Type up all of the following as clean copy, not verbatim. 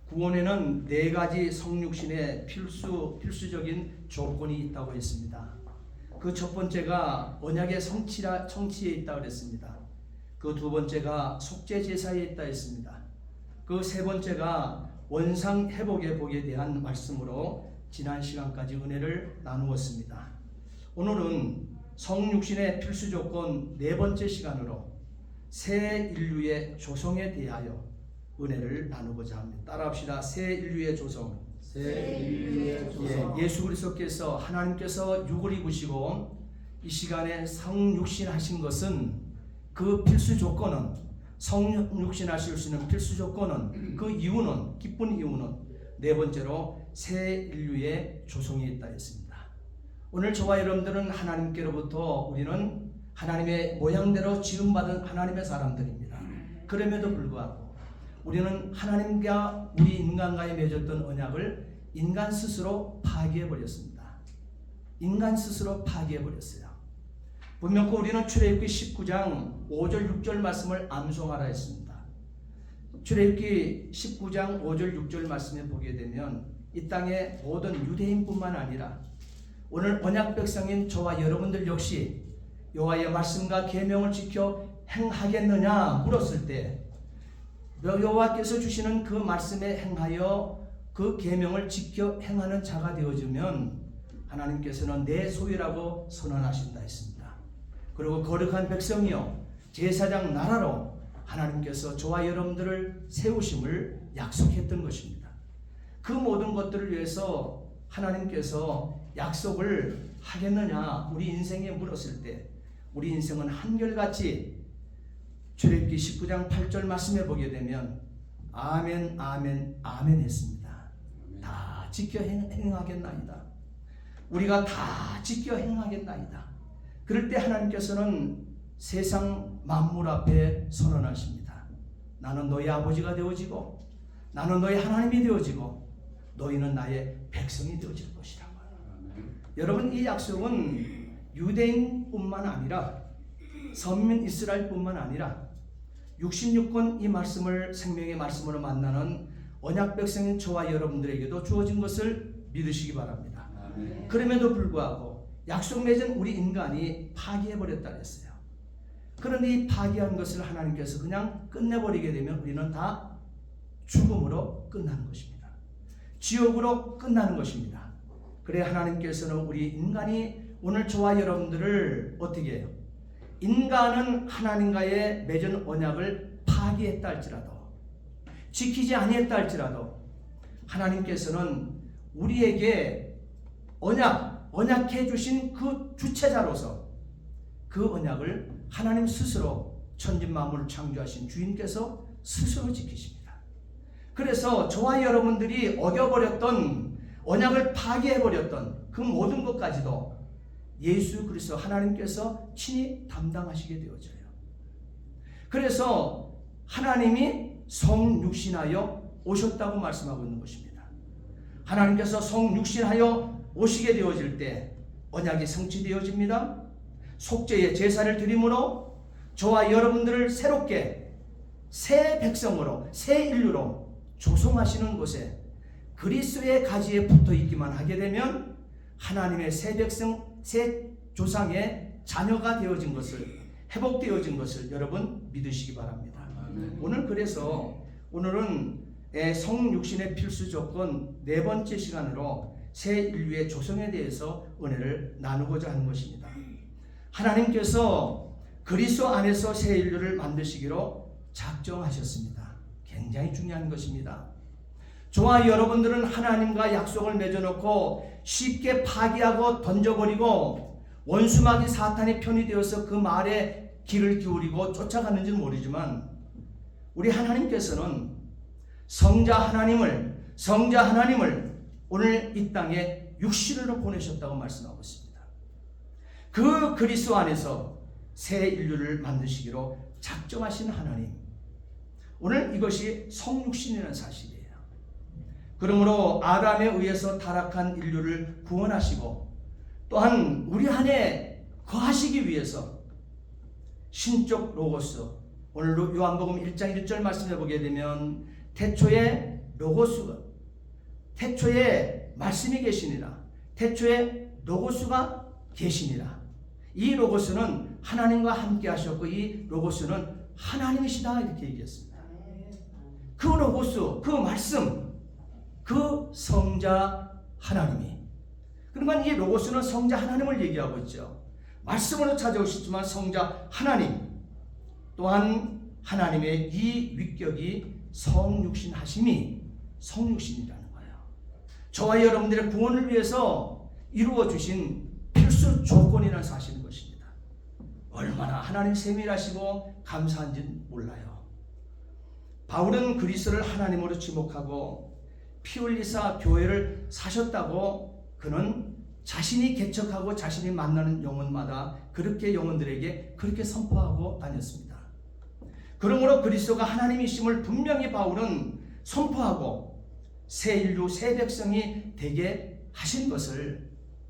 구원에는 네 가지 성육신의 필수적인 조건이 있다고 했습니다. 그 첫 번째가 언약의 성취에 있다고 했습니다. 그 두 번째가 속죄 제사에 있다 했습니다. 그 세 번째가 원상 회복의 복에 대한 말씀으로 지난 시간까지 은혜를 나누었습니다. 오늘은 성육신의 필수 조건 네 번째 시간으로 새 인류의 조성에 대하여 은혜를 나누고자 합니다. 따라합시다. 새 인류의 조성. 새 인류의 조성. 예수 그리스도께서 하나님께서 육을 입으시고 이 시간에 성육신 하신 것은 그 필수 조건은 성육신 하실 수 있는 필수 조건은 그 이유는 기쁜 이유는 네 번째로 새 인류의 조성이 있다 했습니다. 오늘 저와 여러분들은 하나님께로부터 우리는 하나님의 모양대로 지음받은 하나님의 사람들입니다. 그럼에도 불구하고 우리는 하나님과 우리 인간과의 맺었던 언약을 인간 스스로 파기해버렸습니다. 인간 스스로 파기해버렸어요. 분명히 우리는 출애굽기 19장 5절 6절 말씀을 암송하라 했습니다. 출애굽기 19장 5절 6절 말씀에 보게 되면 이 땅의 모든 유대인뿐만 아니라 오늘 언약 백성인 저와 여러분들 역시 여호와의 말씀과 계명을 지켜 행하겠느냐 물었을 때 여호와께서 주시는 그 말씀에 행하여 그 계명을 지켜 행하는 자가 되어지면 하나님께서는 내 소유라고 선언하신다 했습니다. 그리고 거룩한 백성이요 제사장 나라로 하나님께서 저와 여러분들을 세우심을 약속했던 것입니다. 그 모든 것들을 위해서 하나님께서 약속을 하겠느냐 우리 인생에 물었을 때 우리 인생은 한결같이 출애굽기 19장 8절 말씀에 보게 되면 아멘 아멘 아멘 했습니다. 다 지켜 행하겠나이다. 우리가 다 지켜 행하겠나이다. 그럴 때 하나님께서는 세상 만물 앞에 선언하십니다. 나는 너희 아버지가 되어지고 나는 너희 하나님이 되어지고 너희는 나의 백성이 되어질 것이라고. 여러분 이 약속은 유대인뿐만 아니라 선민 이스라엘뿐만 아니라 66권 이 말씀을 생명의 말씀으로 만나는 언약 백성인 저와 여러분들에게도 주어진 것을 믿으시기 바랍니다. 아멘. 그럼에도 불구하고 약속 맺은 우리 인간이 파기해버렸다 했어요. 그런데 이 파기한 것을 하나님께서 그냥 끝내버리게 되면 우리는 다 죽음으로 끝나는 것입니다. 지옥으로 끝나는 것입니다. 그래 하나님께서는 우리 인간이 오늘 저와 여러분들을 어떻게 해요? 인간은 하나님과의 맺은 언약을 파기했다 할지라도 지키지 아니했다 할지라도 하나님께서는 우리에게 언약해 주신 그 주체자로서 그 언약을 하나님 스스로 천지만물을 창조하신 주인께서 스스로 지키십니다. 그래서 저와 여러분들이 어겨버렸던 언약을 파기해버렸던 그 모든 것까지도 예수 그리스도 하나님께서 친히 담당하시게 되어져요. 그래서 하나님이 성육신하여 오셨다고 말씀하고 있는 것입니다. 하나님께서 성육신하여 오시게 되어질 때 언약이 성취되어집니다. 속죄의 제사를 드림으로 저와 여러분들을 새롭게 새 백성으로 새 인류로 조성하시는 곳에 그리스도의 가지에 붙어 있기만 하게 되면 하나님의 새 백성 새 조상의 자녀가 되어진 것을 회복되어진 것을 여러분 믿으시기 바랍니다. 아멘. 오늘 그래서 오늘은 성육신의 필수 조건 네 번째 시간으로 새 인류의 조성에 대해서 은혜를 나누고자 하는 것입니다. 하나님께서 그리스도 안에서 새 인류를 만드시기로 작정하셨습니다. 굉장히 중요한 것입니다. 저와 여러분들은 하나님과 약속을 맺어놓고 쉽게 파기하고 던져버리고 원수마귀 사탄의 편이 되어서 그 말에 귀를 기울이고 쫓아갔는지는 모르지만 우리 하나님께서는 성자 하나님을 오늘 이 땅에 육신으로 보내셨다고 말씀하고 있습니다. 그 그리스도 안에서 새 인류를 만드시기로 작정하신 하나님, 오늘 이것이 성육신이라는 사실이에요. 그러므로 아담에 의해서 타락한 인류를 구원하시고 또한 우리 안에 거하시기 위해서 신적 로고스, 오늘 요한복음 1장 1절 말씀해 보게 되면 태초에 로고스가 태초에 말씀이 계시니라. 태초에 로고스가 계시니라. 이 로고스는 하나님과 함께 하셨고 이 로고스는 하나님이시다 이렇게 얘기했습니다. 그 로고스, 그 말씀, 그 성자 하나님이. 그러니까 이 로고스는 성자 하나님을 얘기하고 있죠. 말씀으로 찾아오시지만 성자 하나님, 또한 하나님의 이 위격이 성육신 하심이 성육신이라는 거예요. 저와 여러분들의 구원을 위해서 이루어 주신 필수 조건이라는 사실인 것입니다. 얼마나 하나님 세밀하시고 감사한지 몰라요. 바울은 그리스도를 하나님으로 지목하고 피 흘리사 교회를 사셨다고 그는 자신이 개척하고 자신이 만나는 영혼마다 그렇게 영혼들에게 그렇게 선포하고 다녔습니다. 그러므로 그리스도가 하나님이심을 분명히 바울은 선포하고 새 인류 새 백성이 되게 하신 것을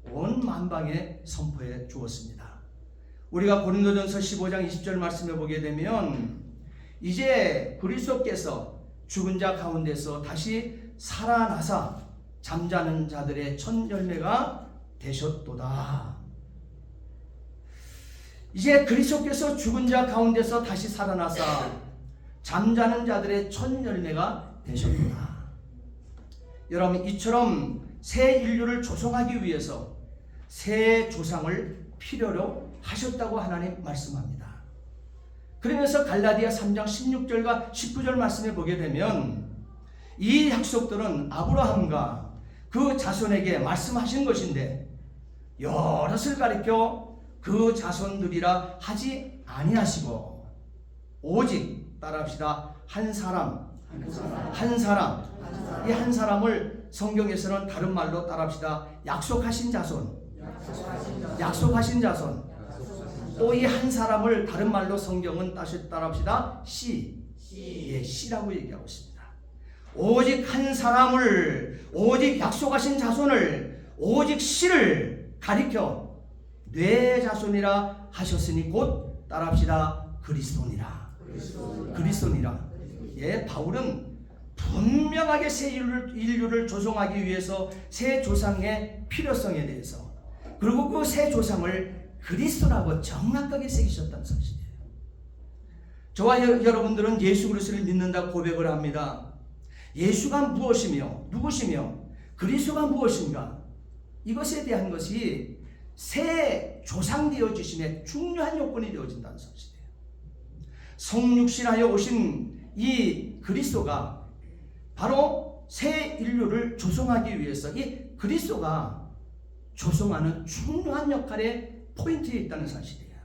온 만방에 선포해 주었습니다. 우리가 고린도전서 15장 20절 말씀을 보게 되면 이제 그리스도께서 죽은 자 가운데서 다시 살아나사 잠자는 자들의 첫 열매가 되셨도다. 이제 그리스도께서 죽은 자 가운데서 다시 살아나사 잠자는 자들의 첫 열매가 되셨구나. 여러분, 이처럼 새 인류를 조성하기 위해서 새 조상을 필요로 하셨다고 하나님 말씀합니다. 그러면서 갈라디아 3장 16절과 19절 말씀에 보게 되면 이 약속들은 아브라함과 그 자손에게 말씀하신 것인데 여럿을 가리켜 그 자손들이라 하지 아니하시고 오직 따라합시다. 한 사람. 이 한 사람을 성경에서는 다른 말로 따라합시다. 약속하신 자손. 또 이 한 사람을 다른 말로 성경은 다시 따라합시다. 씨라고 얘기하고 있습니다. 오직 한 사람을, 오직 약속하신 자손을, 오직 씨를 가리켜 내 자손이라 하셨으니 곧 따라합시다. 그리스도니라. 예, 바울은 분명하게 새 인류를 조성하기 위해서 새 조상의 필요성에 대해서, 그리고 그 새 조상을 그리스도라고 정확하게 새기셨다는 사실이에요. 저와 여러분들은 예수 그리스도를 믿는다 고백을 합니다. 예수가 무엇이며 누구시며 그리스도가 무엇인가, 이것에 대한 것이 새 조상 되어지심의 중요한 요건이 되어진다는 사실이에요. 성육신하여 오신 이 그리스도가 바로 새 인류를 조성하기 위해서 이 그리스도가 조성하는 중요한 역할에 포인트에 있다는 사실이에요.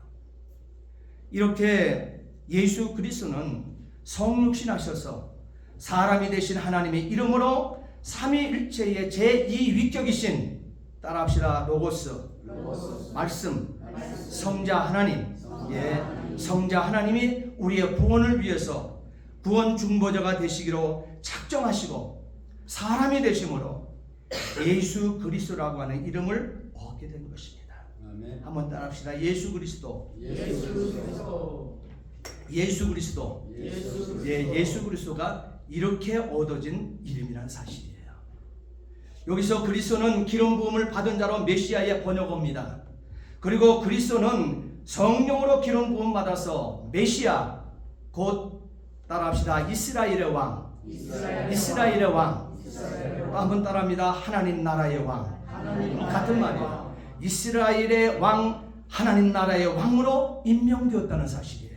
이렇게 예수 그리스도는 성육신하셔서 사람이 되신 하나님의 이름으로 삼위일체의 제2위격이신, 따라합시다. 로고스. 말씀. 성자 하나님. 예, 성자 하나님이 우리의 구원을 위해서 구원 중보자가 되시기로 작정하시고 사람이 되심으로 예수 그리스도라고 하는 이름을 얻게 된 것입니다. 아멘. 한번 따라합시다. 예수 그리스도. 예수 그리스도가 이렇게 얻어진 이름이라는 사실이에요. 여기서 그리스도는 기름 부음을 받은 자로 메시아의 번역어입니다. 그리고 그리스도는 성령으로 기름 부음 받아서 메시아, 곧 따라합시다. 이스라엘의 왕. 또 한번 따라합니다. 하나님 나라의 왕. 같은 말이에요. 이스라엘의 왕, 하나님 나라의 왕으로 임명되었다는 사실이에요.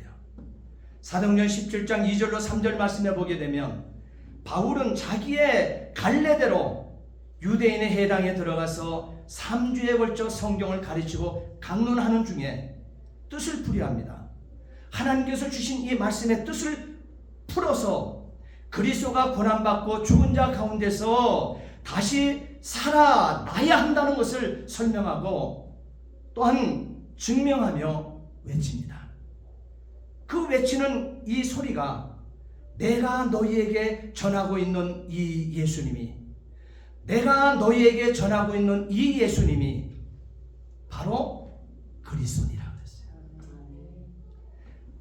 사도행전 17장 2절로 3절 말씀해 보게 되면 바울은 자기의 갈래대로 유대인의 회당에 들어가서 3주에 걸쳐 성경을 가르치고 강론하는 중에 뜻을 풀이합니다. 하나님께서 주신 이 말씀의 뜻을 풀어서 그리스도가 고난받고 죽은 자 가운데서 다시 살아나야 한다는 것을 설명하고 또한 증명하며 외칩니다. 그 외치는 이 소리가 내가 너희에게 전하고 있는 이 예수님이, 내가 너희에게 전하고 있는 이 예수님이 바로 그리스도니라고 했어요.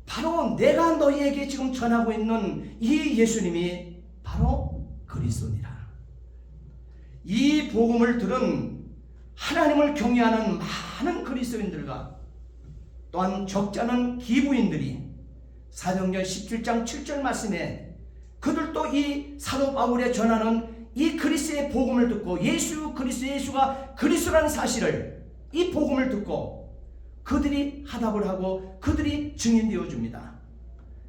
바로 내가 너희에게 지금 전하고 있는 이 예수님이 바로 그리스도니라. 이 복음을 들은 하나님을 경외하는 많은 그리스도인들과 또한 적지 않은 기부인들이 사도행전 17장 7절 말씀에 그들도 이 사도 바울의 전하는 이 그리스도의 복음을 듣고 예수가 그리스도라는 사실을, 이 복음을 듣고 그들이 화답을 하고 그들이 증인되어 줍니다.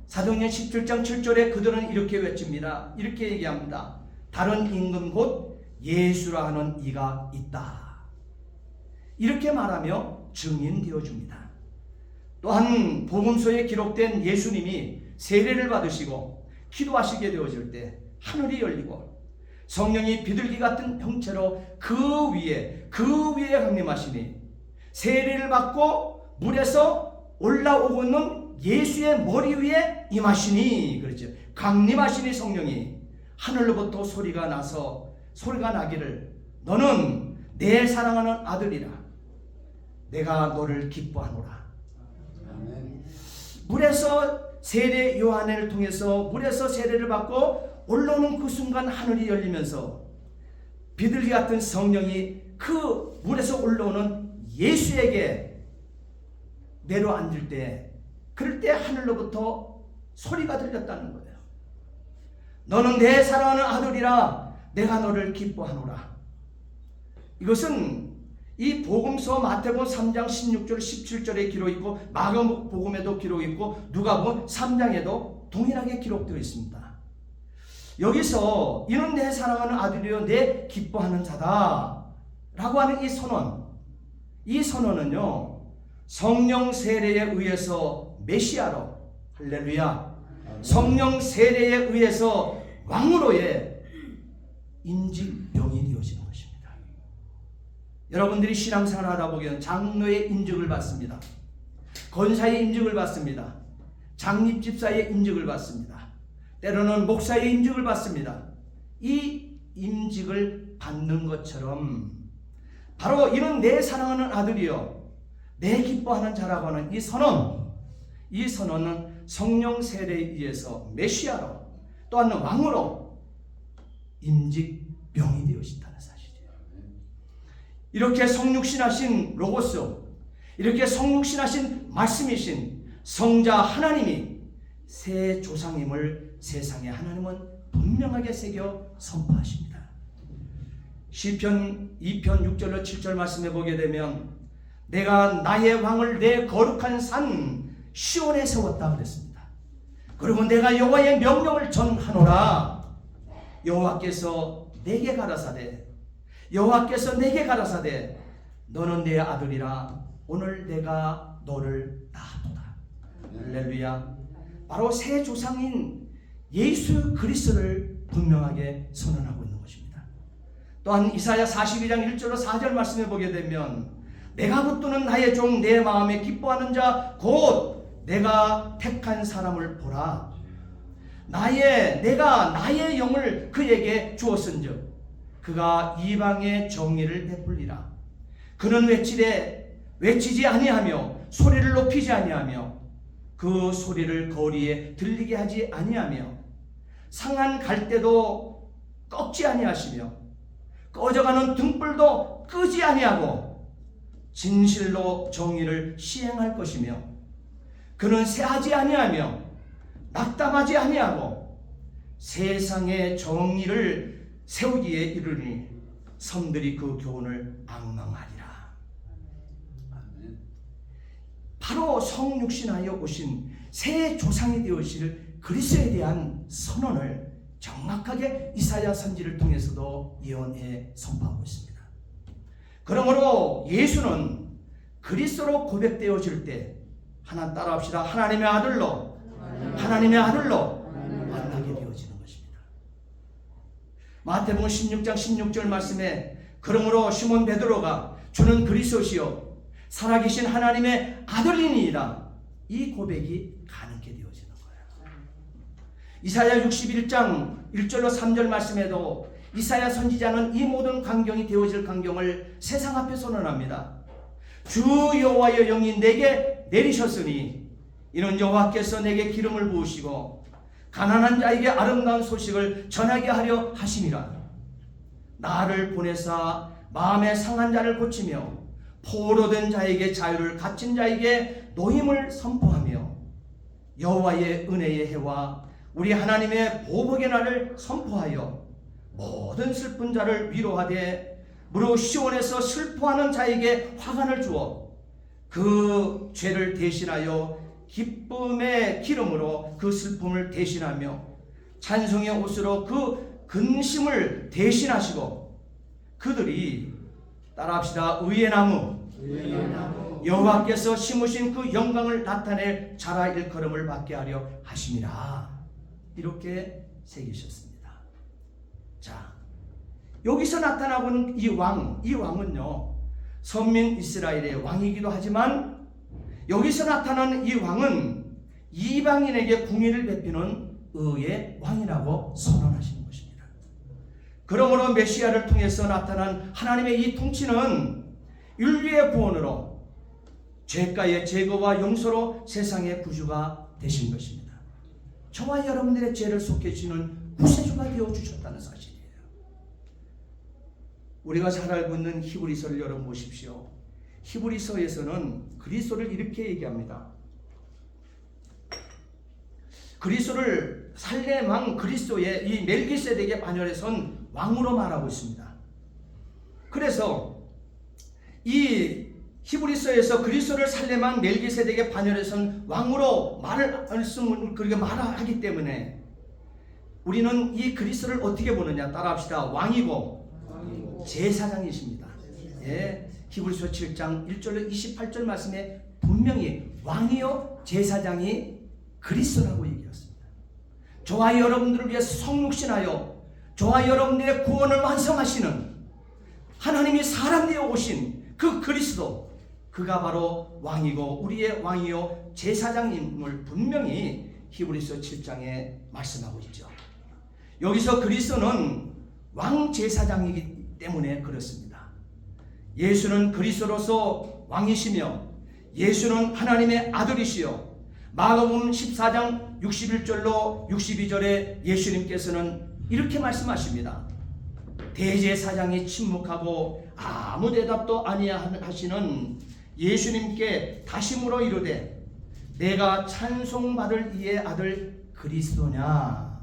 사도행전 17장 7절에 그들은 이렇게 외칩니다. 이렇게 얘기합니다. 다른 임금 곧 예수라 하는 이가 있다. 이렇게 말하며 증인되어 줍니다. 또한 복음서에 기록된 예수님이 세례를 받으시고 기도하시게 되어질 때 하늘이 열리고 성령이 비둘기 같은 형체로 그 위에 강림하시니 세례를 받고 물에서 올라오고 있는 예수의 머리 위에 임하시니, 그렇죠. 강림하시니 성령이 하늘로부터 소리가 나기를 너는 내 사랑하는 아들이라 내가 너를 기뻐하노라. 물에서 세례 요한을 통해서 물에서 세례를 받고 올라오는 그 순간 하늘이 열리면서 비둘기 같은 성령이 그 물에서 올라오는 예수에게 내려앉을 때, 그럴 때 하늘로부터 소리가 들렸다는 거예요. 너는 내 사랑하는 아들이라 내가 너를 기뻐하노라. 이것은 이 복음서 마태복음 3장 16절 17절에 기록 있고 마가복음에도 기록 있고 누가복음 3장에도 동일하게 기록되어 있습니다. 여기서 이는 내 사랑하는 아들이요 내 기뻐하는 자다 라고 하는 이 선언은요 성령 세례에 의해서 메시아로, 할렐루야, 성령 세례에 의해서 왕으로의 인직명이 되어지는 것입니다. 여러분들이 신앙생활을 하다 보면 장로의 인직을 받습니다. 권사의 인직을 받습니다. 장립집사의 인직을 받습니다. 때로는 목사의 인직을 받습니다. 이 인직을 받는 것처럼 바로 이는 내 사랑하는 아들이요 내 기뻐하는 자라고 하는 이 선언은 성령 세례에 의해서 메시아로 또한 왕으로 임직명이 되어진다는 사실이에요. 이렇게 성육신하신 로고스, 이렇게 성육신하신 말씀이신 성자 하나님이 새 조상임을 세상에 하나님은 분명하게 새겨 선포하십니다. 시편 2편 6절로 7절 말씀해 보게 되면 내가 나의 왕을 내 거룩한 산 시온에 세웠다 그랬습니다. 그리고 내가 여호와의 명령을 전하노라. 여호와께서 내게 가라사대 너는 내 아들이라 오늘 내가 너를 낳았도다. 할렐루야. 바로 새 조상인 예수 그리스도를 분명하게 선언하고 있는 것입니다. 또한 이사야 42장 1절로 4절 말씀해 보게 되면 내가 붙드는 나의 종 내 마음에 기뻐하는 자 곧 내가 택한 사람을 보라. 내가 나의 영을 그에게 주었은즉 그가 이방의 정의를 베풀리라. 그는 외치지 아니하며 소리를 높이지 아니하며 그 소리를 거리에 들리게 하지 아니하며 상한 갈대도 꺾지 아니하시며 꺼져가는 등불도 끄지 아니하고 진실로 정의를 시행할 것이며 그는 새하지 아니하며 낙담하지 아니하고 세상의 정의를 세우기에 이르니 섬들이 그 교훈을 앙망하리라. 바로 성육신하여 오신 새 조상이 되어질 그리스도에 대한 선언을 정확하게 이사야 선지를 통해서도 예언해 선포하고 있습니다. 그러므로 예수는 그리스도로 고백되어질 때 따라합시다. 하나님의 아들로 만나게 되어지는 것입니다. 마태복음 16장 16절 말씀에 그러므로 시몬 베드로가 주는 그리스도시요 살아계신 하나님의 아들이니이다. 이 고백이 가능하게 되어지는 거예요. 이사야 61장 1절로 3절 말씀에도 이사야 선지자는 이 모든 광경이 되어질 광경을 세상 앞에 선언합니다. 주 여호와의 영이 내게 내리셨으니 이는 여호와께서 내게 기름을 부으시고 가난한 자에게 아름다운 소식을 전하게 하려 하심이라. 나를 보내사 마음에 상한 자를 고치며 포로된 자에게 자유를, 갇힌 자에게 노임을 선포하며 여호와의 은혜의 해와 우리 하나님의 보복의 날을 선포하여 모든 슬픈 자를 위로하되 무릇 시온에서 슬퍼하는 자에게 화관을 주어 그 죄를 대신하여 기쁨의 기름으로 그 슬픔을 대신하며 찬송의 옷으로 그 근심을 대신하시고 그들이 따라합시다. 의의 나무 여호와께서 심으신 그 영광을 나타낼 자라 일컬음을 받게 하려 하심이라. 이렇게 새기셨습니다. 자, 여기서 나타나고 있는 이 왕은요 선민 이스라엘의 왕이기도 하지만 여기서 나타나는 이 왕은 이방인에게 궁의를 베푸는 의의 왕이라고 선언하시는 것입니다. 그러므로 메시아를 통해서 나타난 하나님의 이 통치는 인류의 구원으로 죄가의 제거와 용서로 세상의 구주가 되신 것입니다. 저와 여러분들의 죄를 속해주는 구세주가 되어주셨다는 사실이에요. 우리가 잘 알고 있는 히브리서를 여러분 보십시오. 히브리서에서는 그리스도를 이렇게 얘기합니다. 그리스도를 살렘 왕 그리스도의 이 멜기세덱의 반열에선 왕으로 말하고 있습니다. 그래서 이 히브리서에서 그리스도를 살렘 왕 멜기세덱의 반열에선 왕으로 그렇게 말하기 때문에 우리는 이 그리스도를 어떻게 보느냐? 따라합시다. 왕이고 제사장이십니다. 예, 히브리서 7장 1절로 28절 말씀에 분명히 왕이요 제사장이 그리스도라고 얘기했습니다. 저와 여러분들을 위해서 성육신하여 저와 여러분들의 구원을 완성하시는 하나님이 사람 되어 오신 그 그리스도, 그가 바로 왕이고 우리의 왕이요 제사장임을 분명히 히브리서 7장에 말씀하고 있죠. 여기서 그리스도는 왕 제사장이기 때문에 그렇습니다. 예수는 그리스도로서 왕이시며 예수는 하나님의 아들이시요 마가복음 14장 61절로 62절에 예수님께서는 이렇게 말씀하십니다. 대제사장이 침묵하고 아무 대답도 아니하시는 예수님께 다시 물어 이르되 내가 찬송받을 이의 아들 그리스도냐?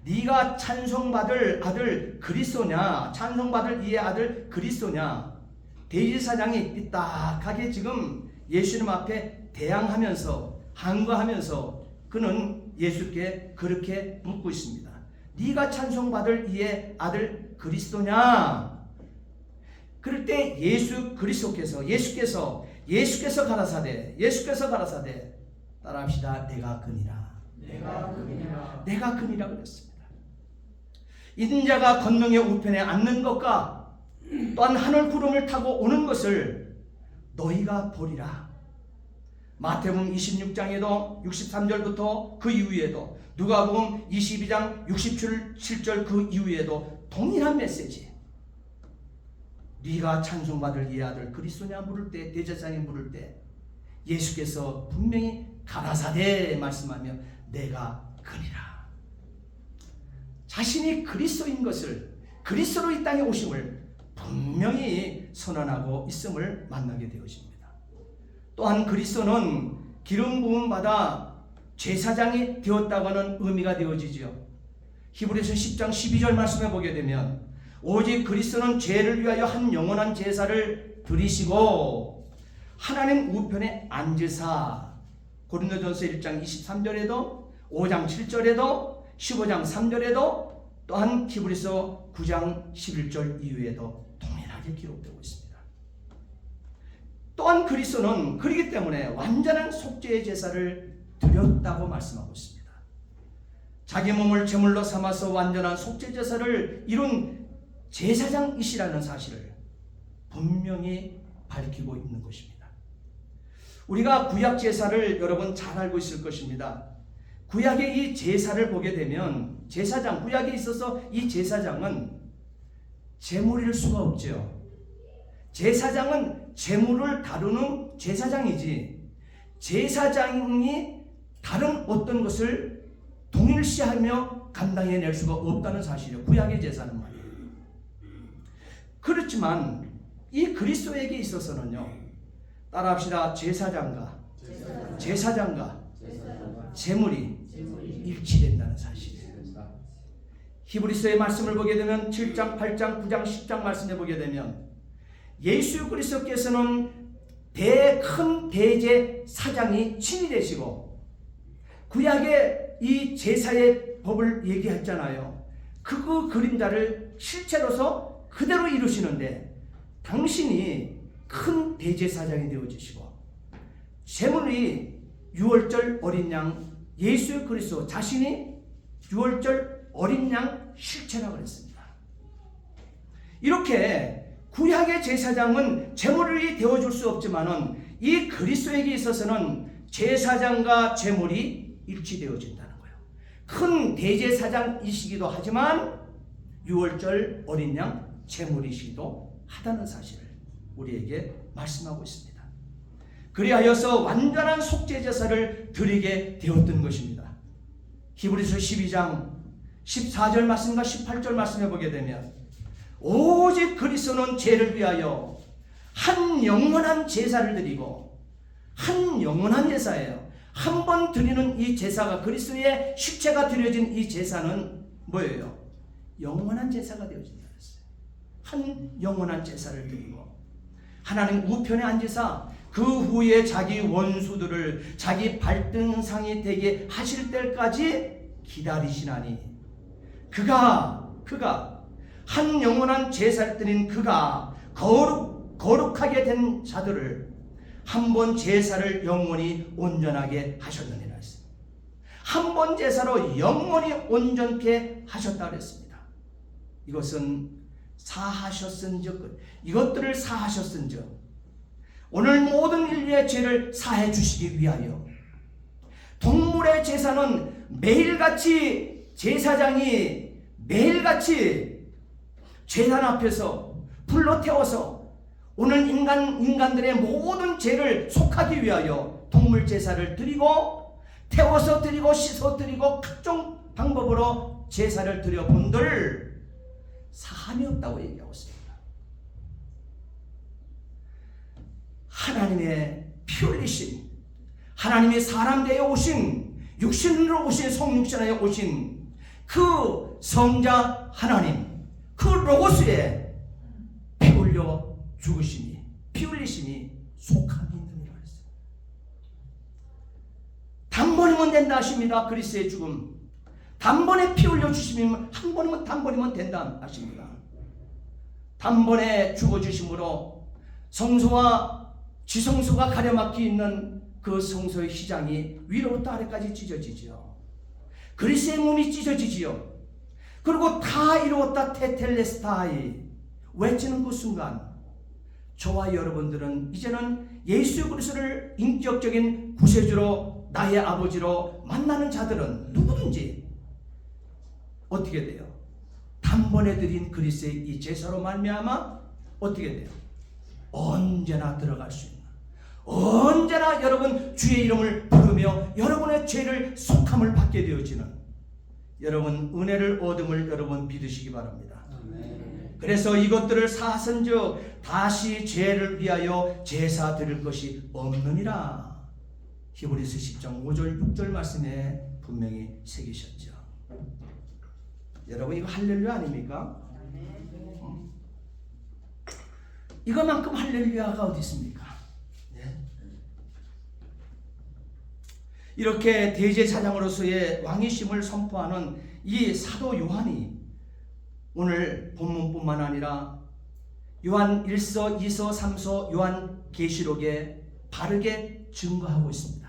네가 찬송받을 아들 그리스도냐? 찬송받을 이의 아들 그리스도냐? 대제사장이 삐딱하게 지금 예수님 앞에 대항하면서 항거하면서 그는 예수께 그렇게 묻고 있습니다. 네가 찬송받을 이의 아들 그리스도냐? 그럴 때 예수께서 가라사대 따라합시다. 내가 그니라 그랬습니다. 인자가 권능의 우편에 앉는 것과 또한 하늘 구름을 타고 오는 것을 너희가 보리라. 마태복음 26장에도 63절부터 그 이후에도 누가복음 22장 67절 그 이후에도 동일한 메시지. 네가 찬송받을 이 아들 그리스도냐 물을 때, 대제사장이 물을 때 예수께서 분명히 가라사대 말씀하며 내가 그니라. 자신이 그리스도인 것을, 그리스도로 이 땅에 오심을 분명히 선언하고 있음을 만나게 되어집니다. 또한 그리스도는 기름 부음 받아 제사장이 되었다고 하는 의미가 되어지죠. 히브리서 10장 12절 말씀에 보게 되면 오직 그리스도는 죄를 위하여 한 영원한 제사를 드리시고 하나님 우편에 앉으사, 고린도전서 1장 23절에도 5장 7절에도 15장 3절에도 또한 히브리서 9장 11절 이후에도 동일하게 기록되고 있습니다. 또한 그리스도는 그렇기 때문에 완전한 속죄의 제사를 드렸다고 말씀하고 있습니다. 자기 몸을 제물로 삼아서 완전한 속죄 제사를 이룬 제사장이시라는 사실을 분명히 밝히고 있는 것입니다. 우리가 구약 제사를 여러분 잘 알고 있을 것입니다. 구약의 이 제사를 보게 되면 제사장, 구약에 있어서 이 제사장은 제물일 수가 없죠. 제사장은 제물을 다루는 제사장이지 제사장이 다른 어떤 것을 동일시하며 감당해낼 수가 없다는 사실이에요. 구약의 제사는 말이에요. 그렇지만 이 그리스도에게 있어서는요, 따라합시다. 제사장과 제물이 일치된다는 사실이에요. 히브리서의 말씀을 보게 되면 7장, 8장, 9장, 10장 말씀을 보게 되면 예수 그리스도께서는 큰 대제사장이 친히 되시고 구약의 이 제사의 법을 얘기했잖아요. 그 그림자를 실체로서 그대로 이루시는데 당신이 큰 대제사장이 되어주시고 제물이 유월절 어린 양 예수 그리스도 자신이 유월절 어린 양 실체라고 그랬습니다. 이렇게 구약의 제사장은 제물이 되어줄 수 없지만은 이 그리스도에게 있어서는 제사장과 제물이 일치되어진다는 거예요. 큰 대제사장이시기도 하지만 유월절 어린 양 제물이시기도 하다는 사실을 우리에게 말씀하고 있습니다. 그리하여서 완전한 속죄제사를 드리게 되었던 것입니다. 히브리서 12장 14절 말씀과 18절 말씀해 보게 되면 오직 그리스도는 죄를 위하여 한 영원한 제사를 드리고 한 영원한 제사예요. 한 번 드리는 이 제사가 그리스도의 실체가 드려진 이 제사는 뭐예요? 영원한 제사가 되어진다 했어요. 한 영원한 제사를 드리고 하나님 우편에 앉으사 그 후에 자기 원수들을 자기 발등상이 되게 하실 때까지 기다리시나니 그가 한 영원한 제사를 드린 그가 거룩하게 된 자들을 한 번 제사를 영원히 온전하게 하셨느니라 했습니다. 한 번 제사로 영원히 온전케 하셨다 그랬습니다. 이것은 사하셨은즉 이것들을 사하셨은즉 오늘 모든 인류의 죄를 사해 주시기 위하여 동물의 제사는 매일같이 제사장이 매일같이 제단 앞에서 불러 태워서 오늘 인간들의 모든 죄를 속하기 위하여 동물 제사를 드리고 태워서 드리고 씻어 드리고 각종 방법으로 제사를 드려 본들 사함이 없다고 얘기하고 있습니다. 하나님의 피 흘리신 하나님의 사람 되어 오신 육신으로 오신 성육신하여 오신 그 성자 하나님 그 로고스의 피 흘려 죽으심이 피 흘리심이 속함이 있느니라 했어요. 단번이면 된다 하십니다. 그리스도의 죽음 단번에 피 흘려 주시면 한 번이면 단번이면 된다 하십니다. 단번에 죽어 주심으로 성소와 지성소가 가려막히 있는 그 성소의 휘장이 위로부터 아래까지 찢어지지요. 그리스도의 몸이 찢어지지요. 그리고 다 이루었다 테텔레스타이 외치는 그 순간 저와 여러분들은 이제는 예수 그리스도를 인격적인 구세주로 나의 아버지로 만나는 자들은 누구든지 어떻게 돼요? 단번에 드린 그리스도의 이 제사로 말미암아 어떻게 돼요? 언제나 들어갈 수 있는 언제나 여러분 주의 이름을 부르며 여러분의 죄를 속함을 받게 되어지는 여러분 은혜를 얻음을 여러분 믿으시기 바랍니다. 그래서 이것들을 사하선즉 다시 죄를 위하여 제사 드릴 것이 없느니라. 히브리서 10장 5절 6절 말씀에 분명히 새기셨죠. 여러분 이거 할렐루야 아닙니까? 이거만큼 할렐루야가 어디 있습니까? 네? 이렇게 대제사장으로서의 왕이심을 선포하는 이 사도 요한이 오늘 본문뿐만 아니라 요한 1서, 2서, 3서 요한 계시록에 바르게 증거하고 있습니다.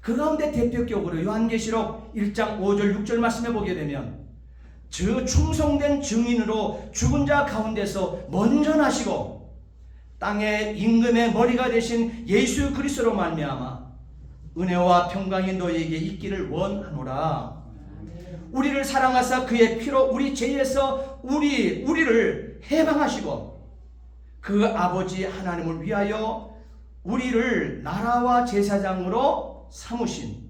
그 가운데 대표격으로 요한계시록 1장 5절 6절 말씀해 보게 되면 저 충성된 증인으로 죽은 자 가운데서 먼저 나시고 땅의 임금의 머리가 되신 예수 그리스도로 말미암아 은혜와 평강이 너희에게 있기를 원하노라. 우리를 사랑하사 그의 피로 우리 죄에서 우리를 해방하시고 그 아버지 하나님을 위하여 우리를 나라와 제사장으로 삼으신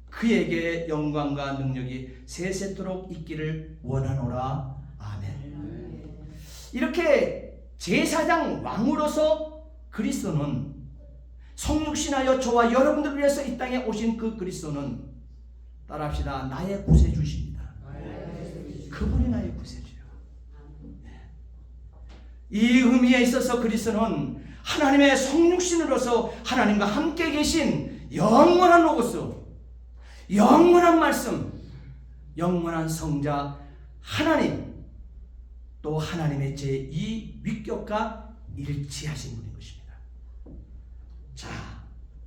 그에게 영광과 능력이 세세토록 있기를 원하노라. 아멘. 이렇게 제사장 왕으로서 그리스도는 성육신하여 저와 여러분들을 위해서 이 땅에 오신 그 그리스도는 따라합시다. 나의 구세주십니다. 그분이 나의 구세주요. 이 의미에 있어서 그리스도는 하나님의 성육신으로서 하나님과 함께 계신 영원한 로고스, 영원한 말씀, 영원한 성자 하나님, 또 하나님의 제2 위격과 일치하신 분인 것입니다. 자,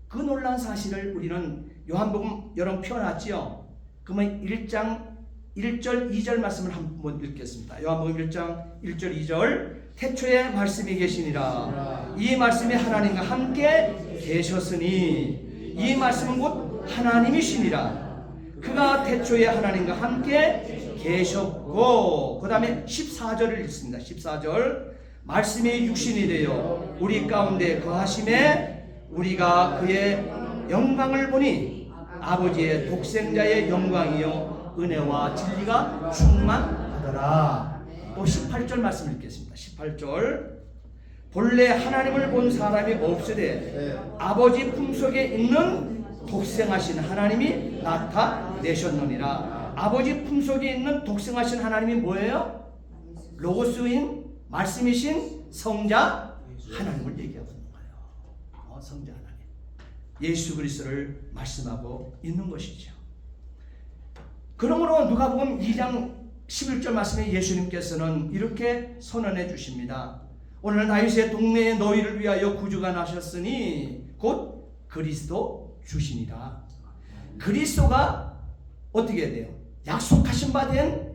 그 놀라운 사실을 우리는 요한복음 여러분 펴놨지요. 그러면 1장 1절 2절 말씀을 한번 읽겠습니다. 요한복음 1장 1절 2절. 태초에 말씀이 계시니라. 이 말씀이 하나님과 함께 계셨으니 이 말씀은 곧 하나님이시니라. 그가 태초에 하나님과 함께 계셨고, 그 다음에 14절을 읽습니다. 14절. 말씀이 육신이 되어 우리 가운데 거하심에 우리가 그의 영광을 보니 아버지의 독생자의 영광이요 은혜와 진리가 충만하더라. 또 18절 말씀 읽겠습니다. 18절. 본래 하나님을 본 사람이 없으되 아버지 품속에 있는 독생하신 하나님이 나타내셨느니라. 아버지 품속에 있는 독생하신 하나님이 뭐예요? 로고스인 말씀이신 성자 하나님을 얘기하고 있는 거예요. 성자 하나님, 예수 그리스도를 말씀하고 있는 것이죠. 그러므로 누가복음 2장 11절 말씀에 예수님께서는 이렇게 선언해 주십니다. 오늘 다윗의 동네에 너희를 위하여 구주가 나셨으니 곧 그리스도 주시니라. 그리스도가 어떻게 돼요? 약속하신 바 된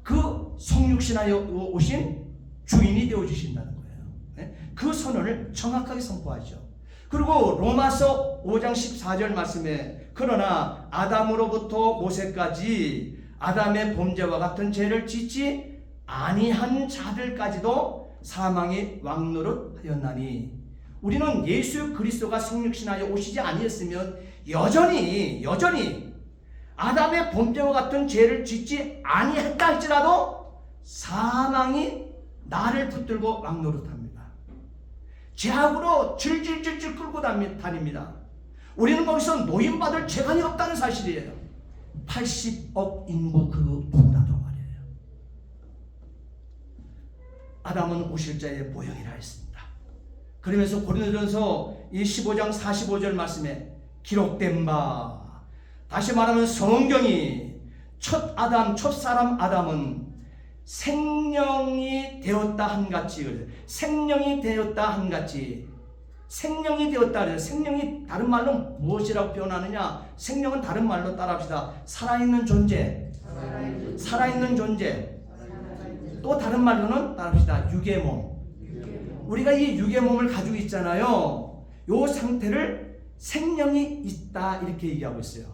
그 성육신하여 오신 주인이 되어 주신다는 거예요. 그 선언을 정확하게 선포하죠. 그리고 로마서 5장 14절 말씀에 그러나 아담으로부터 모세까지 아담의 범죄와 같은 죄를 짓지 아니한 자들까지도 사망이 왕노릇하였나니, 우리는 예수 그리스도가 성육신하여 오시지 아니했으면 여전히 아담의 범죄와 같은 죄를 짓지 아니했다 할지라도 사망이 나를 붙들고 왕노릇합니다. 죄악으로 질질질질 끌고 다닙니다. 우리는 거기서 노임받을 재간이 없다는 사실이에요. 80억 인구 그 누구나도 말이에요. 아담은 오실 자의 모형이라 했습니다. 그러면서 고린도전서 이 15장 45절 말씀에 기록된 바, 다시 말하면 성경이 첫 사람 아담은 생명이 되었다 한같이, 생명이 되었다 그래서 생명이 다른 말로 무엇이라고 표현하느냐? 생명은 다른 말로 따라합시다. 살아있는 존재. 또 다른 말로는 따라합시다. 육의 몸. 우리가 이 육의 몸을 가지고 있잖아요. 이 상태를 생명이 있다 이렇게 얘기하고 있어요.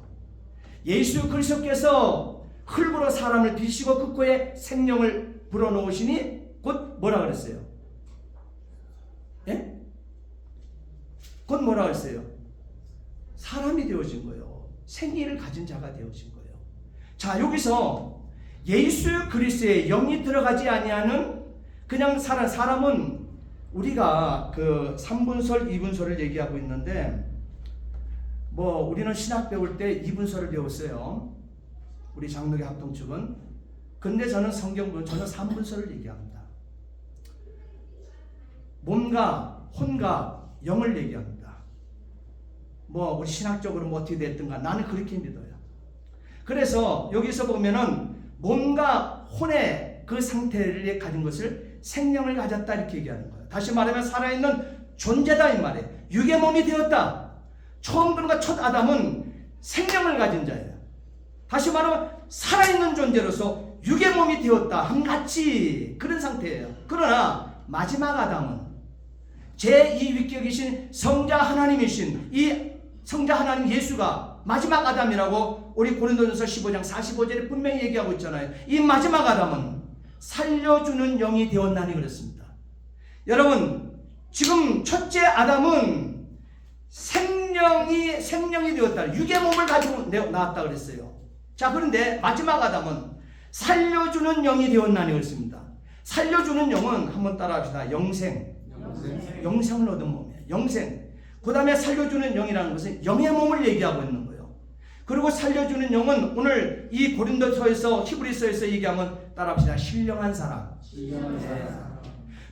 예수 그리스도께서 흙으로 사람을 빚으시고 그 코에 생명을 불어넣으시니 곧 뭐라 그랬어요? 예? 곧 뭐라 그랬어요? 사람이 되어진 거예요. 생기를 가진 자가 되어진 거예요. 자, 여기서 예수 그리스도의 영이 들어가지 아니하는 그냥 사람은 우리가 그 3분설, 2분설을 얘기하고 있는데, 우리는 신학 배울 때 2분설을 배웠어요. 우리 장로교 합동 측은. 근데 저는 성경은 저는 3분설을 얘기합니다. 몸과 혼과 영을 얘기합니다. 우리 신학적으로 어떻게 됐든가 나는 그렇게 믿어요. 그래서 여기서 보면은 몸과 혼의 그 상태를 가진 것을 생명을 가졌다 이렇게 얘기하는 거예요. 다시 말하면 살아있는 존재다 이 말이에요. 육의 몸이 되었다. 처음 그런가 첫 아담은 생명을 가진 자예요. 다시 말하면 살아있는 존재로서 육의 몸이 되었다 한같이 그런 상태예요. 그러나 마지막 아담은 제2위격이신 성자 하나님이신 이 성자 하나님 예수가 마지막 아담이라고 우리 고린도전서 15장 45절에 분명히 얘기하고 있잖아요. 이 마지막 아담은 살려주는 영이 되었나니 그랬습니다. 여러분, 지금 첫째 아담은 생명이 되었다. 육의 몸을 가지고 나왔다 그랬어요. 자, 그런데 마지막 아담은 살려주는 영이 되었나니 그랬습니다. 살려주는 영은 한번 따라합시다. 영생을 얻은 몸이에요. 영생. 그 다음에 살려주는 영이라는 것은 영의 몸을 얘기하고 있는 거예요. 그리고 살려주는 영은 오늘 이 고린도서에서 히브리서에서 얘기하면 따라합시다. 신령한 사람.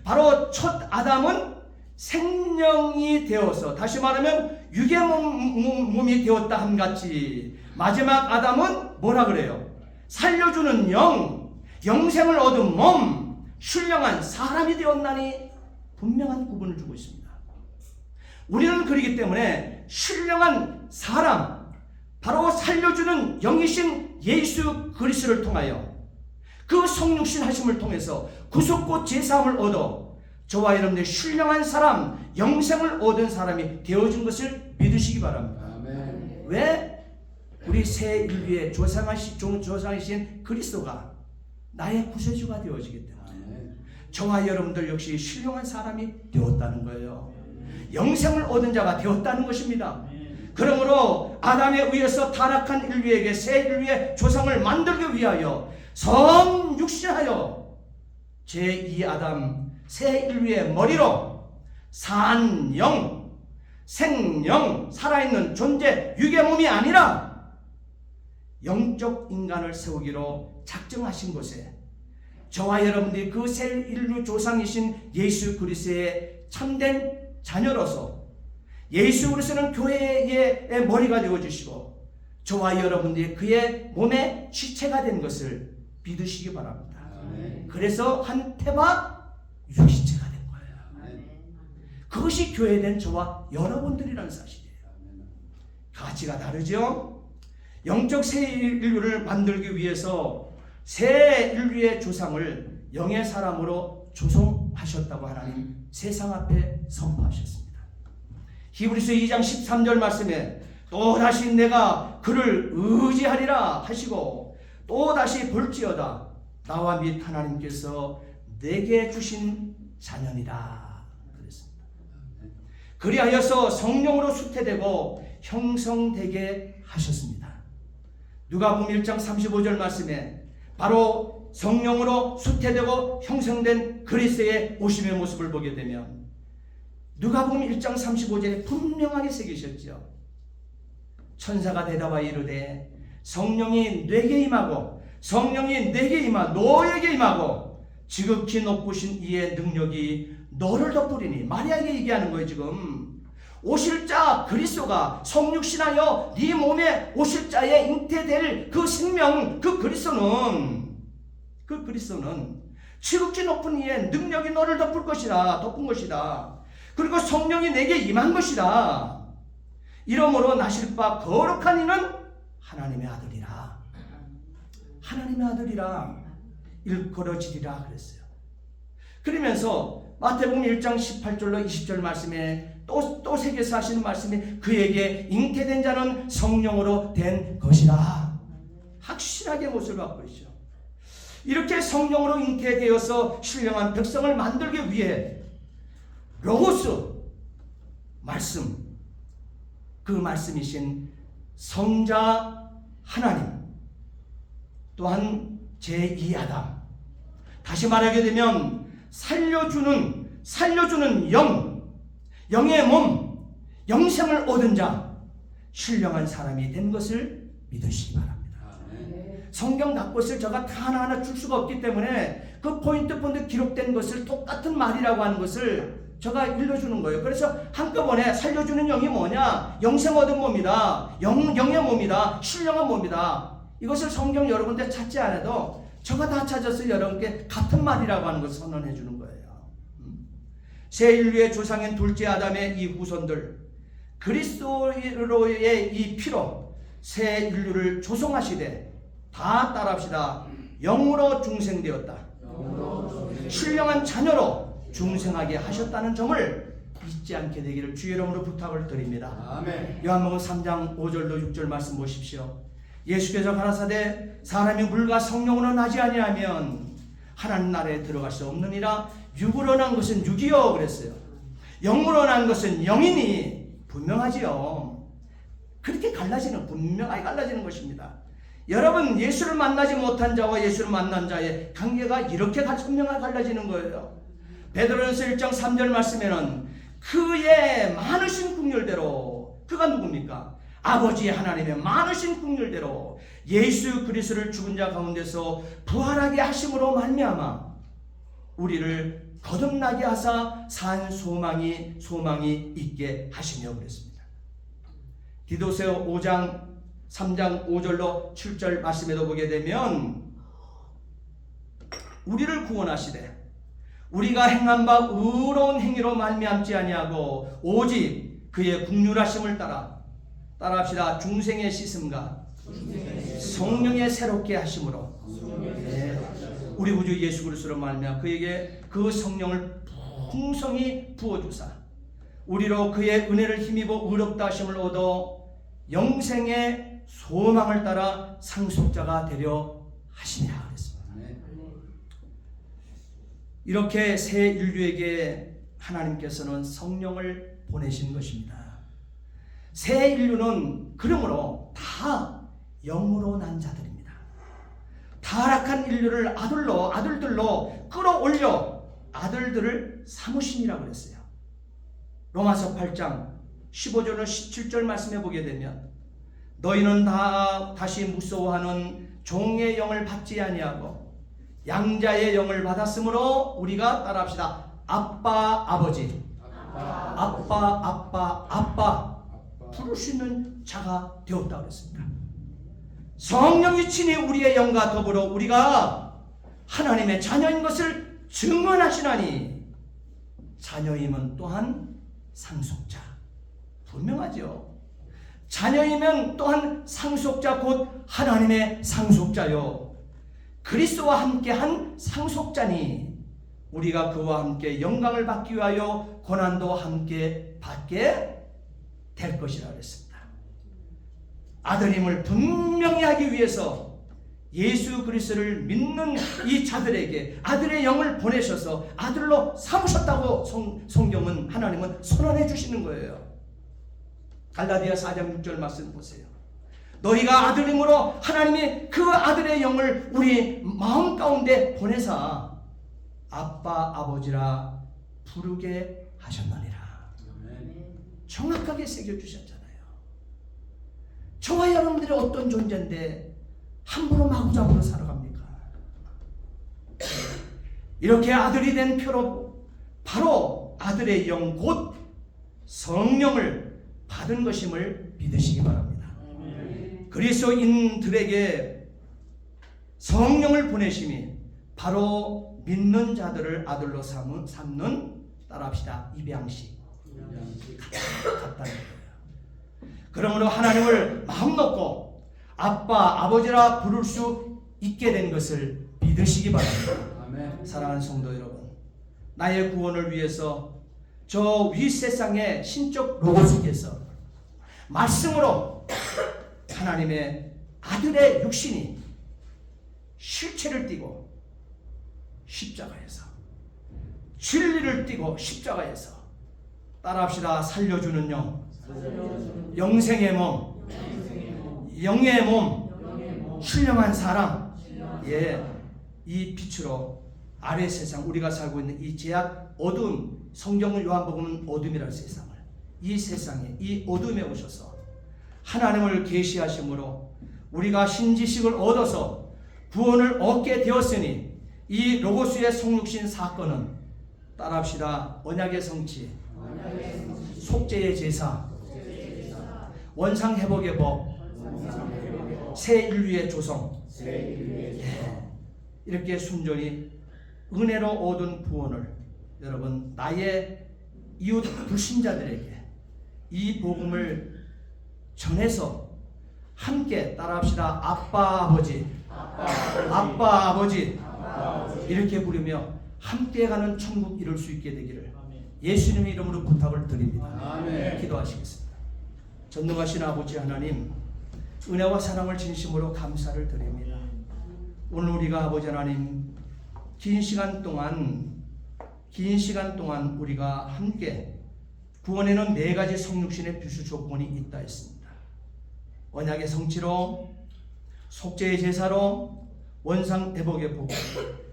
바로 첫 아담은 생명이 되어서, 다시 말하면 육의 몸이 되었다 함같이 마지막 아담은 뭐라 그래요? 살려주는 영, 영생을 얻은 몸, 신령한 사람이 되었나니 분명한 구분을 주고 있습니다. 우리는 그렇기 때문에 신령한 사람, 바로 살려주는 영이신 예수 그리스도를 통하여 그 성육신 하심을 통해서 구속고 제사함을 얻어 저와 여러분들의 신령한 사람, 영생을 얻은 사람이 되어진 것을 믿으시기 바랍니다. 아멘. 왜? 우리 새 인류의 조상이신 그리스도가 나의 구세주가 되어지기 때문에 아멘. 저와 여러분들 역시 신령한 사람이 되었다는 거예요. 영생을 얻은 자가 되었다는 것입니다. 그러므로 아담에 의해서 타락한 인류에게 새 인류의 조상을 만들기 위하여 성육신하여 제2아담 새 인류의 머리로 산영, 생영, 살아있는 존재, 육의 몸이 아니라 영적 인간을 세우기로 작정하신 곳에 저와 여러분들이 그 새 인류 조상이신 예수 그리스도의 참된 자녀로서 예수 그리스도는 교회의 머리가 되어주시고 저와 여러분들이 그의 몸의 지체가 된 것을 믿으시기 바랍니다. 아멘. 그래서 한 태바 육신체가 된 거예요. 아멘. 그것이 교회된 저와 여러분들이라는 사실이에요. 가치가 다르죠? 영적 새 인류를 만들기 위해서 새 인류의 조상을 영의 사람으로 조성하셨다고 하나님 세상 앞에 선포하셨습니다. 히브리서 2장 13절 말씀에 또다시 내가 그를 의지하리라 하시고 또다시 볼지어다 나와 및 하나님께서 내게 주신 자녀니라 그랬습니다. 그리하여서 성령으로 수태되고 형성되게 하셨습니다. 누가복음 1장 35절 말씀에 바로 성령으로 수태되고 형성된 그리스도의 오심의 모습을 보게 되면 누가복음 1장 35절에 분명하게 새기셨죠. 천사가 대답하여 이르되 성령이 내게 임하고 성령이 내게 임하 너에게 임하고 지극히 높으신 이의 능력이 너를 덮으리니 마리아에게 얘기하는 거예요. 지금 오실 자 그리스도가 성육신하여 네 몸에 오실 자에 잉태될 그 생명 그 그리스도는 지극히 높은 이의 능력이 너를 덮을 것이다. 덮은 것이다. 그리고 성령이 내게 임한 것이다. 이러므로 나실 바 거룩한 이는 하나님의 아들이라. 하나님의 아들이라 일컬어지리라 그랬어요. 그러면서 마태복음 1장 18절로 20절 말씀에 또 새겨서 하시는 말씀이 그에게 잉태된 자는 성령으로 된 것이라. 확실하게 못을 갖고 있죠. 이렇게 성령으로 잉태되어서 신령한 백성을 만들기 위해 로고스 말씀, 그 말씀이신 성자 하나님, 또한 제2아담, 다시 말하게 되면 살려주는 영의 몸, 영생을 얻은 자, 신령한 사람이 된 것을 믿으시기 바랍니다. 성경 각것을 제가 다 하나하나 줄 수가 없기 때문에 그 포인트 기록된 것을 똑같은 말이라고 하는 것을 제가 일러주는 거예요. 그래서 한꺼번에 살려주는 영이 뭐냐? 영생 얻은 몸이다. 영의 몸이다. 신령한 몸이다. 이것을 성경 여러 군데 찾지 않아도 제가 다 찾아서 여러분께 같은 말이라고 하는 것을 선언해 주는 거예요. 새 인류의 조상인 둘째 아담의 이 후손들, 그리스도의 이 피로 새 인류를 조성하시되 다 따라합시다. 영으로 중생되었다. 신령한 자녀로 중생하게 하셨다는 점을 잊지 않게 되기를 주의 이름으로 부탁을 드립니다. 아멘. 요한복음 3장 5절로 6절 말씀 보십시오. 예수께서 가라사대 사람이 물과 성령으로 나지 아니하면 하나님 나라에 들어갈 수 없느니라. 육으로 난 것은 육이요 그랬어요. 영으로 난 것은 영이니 분명하지요. 그렇게 분명하게 갈라지는 것입니다. 여러분, 예수를 만나지 못한 자와 예수를 만난 자의 관계가 이렇게 선명하게 갈라지는 거예요. 베드로전서 1장 3절 말씀에는 그의 많으신 긍휼대로, 그가 누굽니까? 아버지 하나님의 많으신 긍휼대로 예수 그리스도를 죽은 자 가운데서 부활하게 하심으로 말미암아 우리를 거듭나게 하사 산 소망이 있게 하시며 그랬습니다. 디도서 5장 3장 5절로 7절 말씀에도 보게 되면 우리를 구원하시되 우리가 행한 바 의로운 행위로 말미암지 아니하고 오직 그의 긍휼하심을 따라합시다. 중생의 씻음과 성령의 새롭게 하심으로 우리 구주 예수 그리스도로 말미암아 그에게 그 성령을 풍성히 부어주사 우리로 그의 은혜를 힘입어 의롭다 하심을 얻어 영생의 소망을 따라 상속자가 되려 하시냐 그랬습니다. 이렇게 새 인류에게 하나님께서는 성령을 보내신 것입니다. 새 인류는 그러므로 다 영으로 난 자들입니다. 타락한 인류를 아들들로 끌어올려 아들들을 삼으심이라고 그랬어요. 로마서 8장 15절로 17절 말씀해 보게 되면 너희는 다 다시 무서워하는 종의 영을 받지 아니하고 양자의 영을 받았으므로 우리가 따라합시다. 아빠 아버지 아빠 부를 수 있는 자가 되었다고 했습니다. 성령이 친히 우리의 영과 더불어 우리가 하나님의 자녀인 것을 증언하시나니 자녀임은 또한 상속자. 분명하죠. 자녀이면 또한 상속자 곧 하나님의 상속자요 그리스도와 함께한 상속자니 우리가 그와 함께 영광을 받기 위하여 고난도 함께 받게 될 것이라 그랬습니다. 아들임을 분명히 하기 위해서 예수 그리스도를 믿는 이 자들에게 아들의 영을 보내셔서 아들로 삼으셨다고 성경은 하나님은 선언해 주시는 거예요. 갈라디아 4장 6절 말씀 보세요. 너희가 아들임으로 하나님이 그 아들의 영을 우리 마음 가운데 보내사 아빠 아버지라 부르게 하셨느니라. 정확하게 새겨주셨잖아요. 저와 여러분들이 어떤 존재인데 함부로 마구잡이로 살아갑니까? 이렇게 아들이 된 표로 바로 아들의 영 곧 성령을 받은 것임을 믿으시기 바랍니다. 그리스도인들에게 성령을 보내심이 바로 믿는 자들을 아들로 삼는 따라합시다. 입양식 같다는 거예요. 그러므로 하나님을 마음 놓고 아빠 아버지라 부를 수 있게 된 것을 믿으시기 바랍니다. 사랑하는 성도 여러분, 나의 구원을 위해서 저 윗세상의 신적 로고스께서 말씀으로 하나님의 아들의 육신이 실체를 띠고 십자가에서 진리를 띠고 십자가에서 따라합시다. 살려주는 영, 영생의 몸, 영의 몸, 신령한 사랑, 이 빛으로 아래 세상 우리가 살고 있는 이 죄악 어두움, 성경을 요한복음은 어둠이라는 세상을 이 세상에 이 어둠에 오셔서 하나님을 계시하심으로 우리가 신지식을 얻어서 구원을 얻게 되었으니 이 로고스의 성육신 사건은 따라합시다. 언약의 성취, 속죄의 제사, 원상 회복의 법, 새 인류의 조성, 이렇게 순전히 은혜로 얻은 구원을 여러분 나의 이웃 불신자들에게 이 복음을 전해서 함께 따라합시다. 아빠 아버지 이렇게 부르며 함께 가는 천국 이룰 수 있게 되기를 예수님의 이름으로 부탁을 드립니다. 기도하시겠습니다. 전능하신 아버지 하나님, 은혜와 사랑을 진심으로 감사를 드립니다. 오늘 우리가 아버지 하나님 긴 시간 동안 우리가 함께 구원에는 네 가지 성육신의 필수 조건이 있다 했습니다. 언약의 성취로, 속죄의 제사로, 원상 회복의 복음,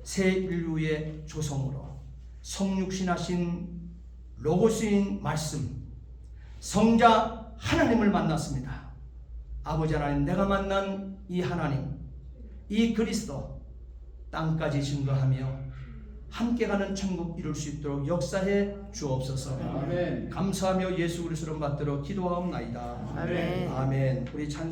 새 인류의 조성으로 성육신하신 로고스인 말씀, 성자 하나님을 만났습니다. 아버지 하나님, 내가 만난 이 하나님, 이 그리스도 땅까지 증거하며 함께 가는 천국 이룰 수 있도록 역사해 주옵소서. 아멘. 감사하며 예수 그리스도를 받들어 기도하옵나이다. 아멘. 아멘. 우리 찬송